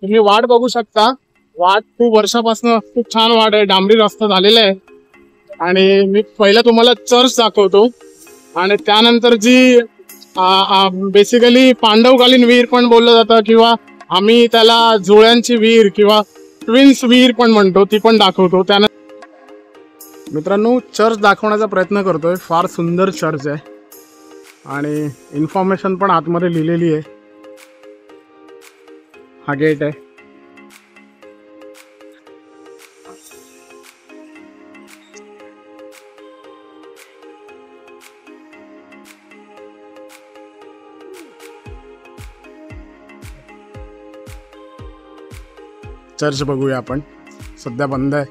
तुम्ही वाट बघू शकता, वाट खूप वर्षापासून खूप छान वाट आहे, डांबरी रस्ता झालेला आहे। आणि मी पहिला तुम्हाला चर्च दाखवतो आणि त्यानंतर जी बेसिकली पांडवकालीन विहीर पण बोललं जातं किंवा आम्ही त्याला जुळ्यांची विहीर किंवा ट्विन्स विहीर पण म्हणतो, ती पण दाखवतो। त्यानंतर मित्रांनो चर्च दाखवण्याचा प्रयत्न करतोय, फार सुंदर चर्च आहे आणि इन्फॉर्मेशन पण आतमध्ये लिहिलेली आहे। हा गेट आहे। चर्च बघूया आपण, सध्या बंद आहे।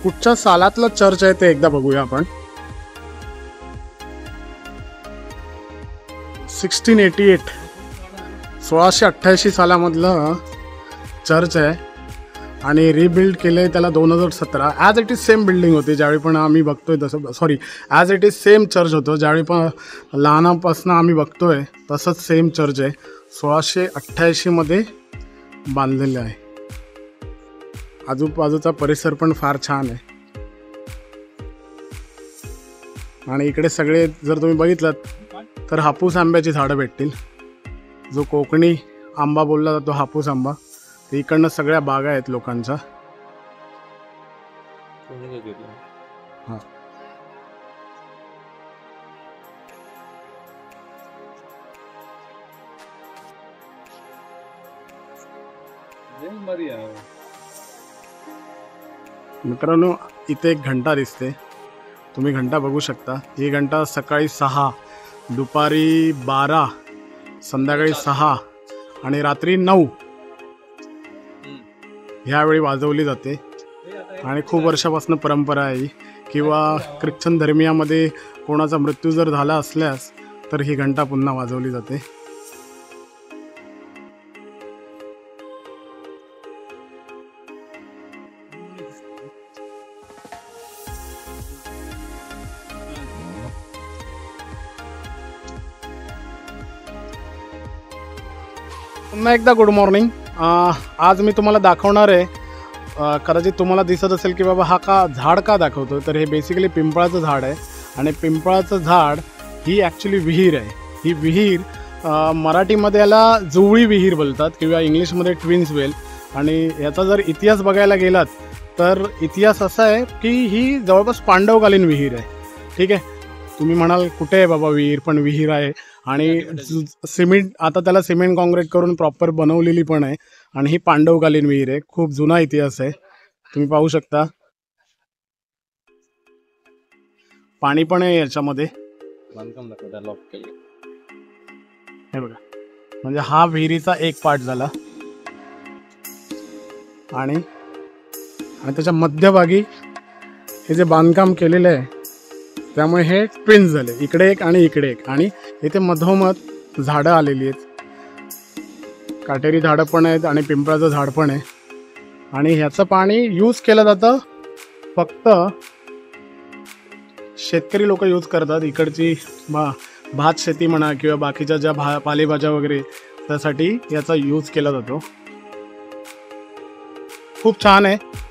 कुठच्या सालातलं चर्च आहे ते एकदा बघूया आपण। 1688 1688 सालामधलं चर्च आहे आणि रिबिल्ड केलंय त्याला 2017। As it is same building होती ज्यावेळी पण आम्ही बघतोय तसं, sorry as it is same church होतं ज्यावेळी पण लहानापासून आम्ही बघतोय तसंच सेम चर्च आहे। 1688 मध्ये बांधलेलं आहे। आजूबाजूचा परिसर पण फार छान आहे आणि इकडे सगळे जर तुम्ही बघितलं तर हापूस आंब्याची झाडं भेटतील। जो कोकणी आंबा बोलला जातो हापूस आंबा, इकडनं सगळ्या बागा आहेत लोकांच्या। हां मित्रांनो इथे एक घंटा दिसते, तुम्ही घंटा बघू शकता। ही घंटा सकाळी 6, दुपारी 12, संध्याकाळी 6 आणि रात्री 9 ह्यावेळी वाजवली जाते आणि खूप वर्षापासून परंपरा आहे। किंवा ख्रिश्चन धर्मियामध्ये कोणाचा मृत्यू जर झाला असल्यास तर ही घंटा पुन्हा वाजवली जाते। पुन्हा एकदा गुड मॉर्निंग। आज मी तुम्हाला दाखवणार आहे, कदाचित तुम्हाला दिसत असेल की बाबा हा का झाड का दाखवतो, तर हे बेसिकली पिंपळाचं झाड आहे आणि पिंपळाचं झाड ही ॲक्च्युली विहीर आहे। ही विहीर मराठीमध्ये याला जुळी विहीर बोलतात किंवा इंग्लिशमध्ये ट्विन्स वेल। आणि याचा जर इतिहास बघायला गेलात तर इतिहास असा आहे की ही जवळपास पांडवकालीन विहीर आहे। ठीक आहे, तुम्ही म्हणाल कुठे आहे बाबा विहीर, पण विहीर आहे आणि सिमेंट, आता त्याला सिमेंट कॉन्क्रीट करून प्रॉपर बनवलेली पण आहे आणि ही पांडवकालीन विहीर आहे। खूप जुना इतिहास आहे, तुम्ही पाहू शकता। पाणी पण आहे याच्यामध्ये, हे बघा, म्हणजे हा विहिरीचा एक पार्ट झाला आणि त्याच्या मध्यभागी हे जे बांधकाम केलेलं आहे त्यामुळे हे ट्विन्स झाले, इकडे एक आणि इकडे एक, आणि इथे मधोमध झाडं आलेली आहेत। काटेरी झाडं पण आहेत आणि पिंपळाचं झाड पण आहे आणि ह्याचं पाणी यूज केलं जातं, फक्त शेतकरी लोक यूज करतात इकडची भात शेती म्हणा किंवा बाकीच्या ज्या पालेभाज्या वगैरे त्यासाठी याचा यूज केला जातो। खूप छान आहे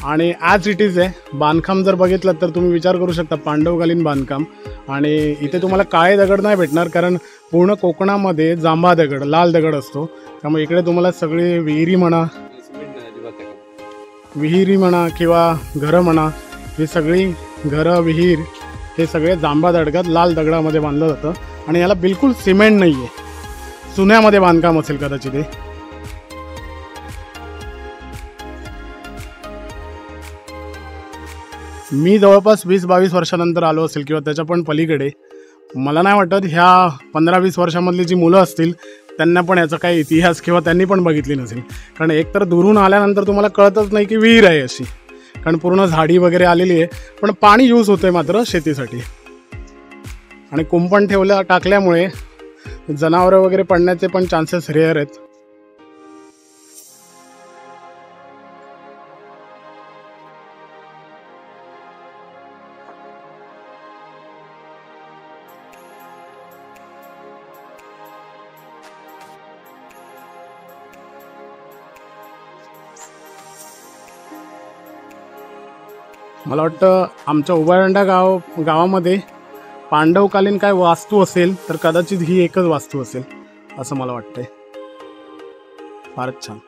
आणि ॲज इट इज आहे। बांधकाम जर बघितलं तर तुम्ही विचार करू शकता पांडवकालीन बांधकाम, आणि इथे तुम्हाला काळे दगड नाही भेटणार कारण पूर्ण कोकणामध्ये जांभा दगड, लाल दगड असतो, त्यामुळे इकडे तुम्हाला सगळे विहिरी म्हणा किंवा घरं म्हणा, ही सगळी घरं विहीर हे सगळे जांभा दगडात लाल दगडामध्ये बांधलं जातं आणि याला बिलकुल सिमेंट नाही आहे, चुन्यामध्ये बांधकाम असेल कदाचित हे। मी जवळपास 20-22 वर्षानंतर आलो असेल किंवा त्याच्या पण पलीकडे। मला नाही वाटत ह्या 15-20 वर्षामधली जी मुलं असतील त्यांना पण याचा काही इतिहास किंवा त्यांनी पण बघितली नसेल, कारण एकतर दुरून आल्यानंतर तुम्हाला कळतच नाही की विहीर आहे अशी, कारण पूर्ण झाडी वगैरे आलेली आहे, पण पाणी यूज होतंय मात्र शेतीसाठी। आणि कुंपण टाकल्यामुळे जनावरं वगैरे पडण्याचे पण चान्सेस रेअर आहेत। मला वाटतं आमच्या उभारंडा गावामध्ये पांडवकालीन काय वास्तू असेल तर कदाचित ही एकच वास्तू असेल असं मला वाटतंय. फारच छान.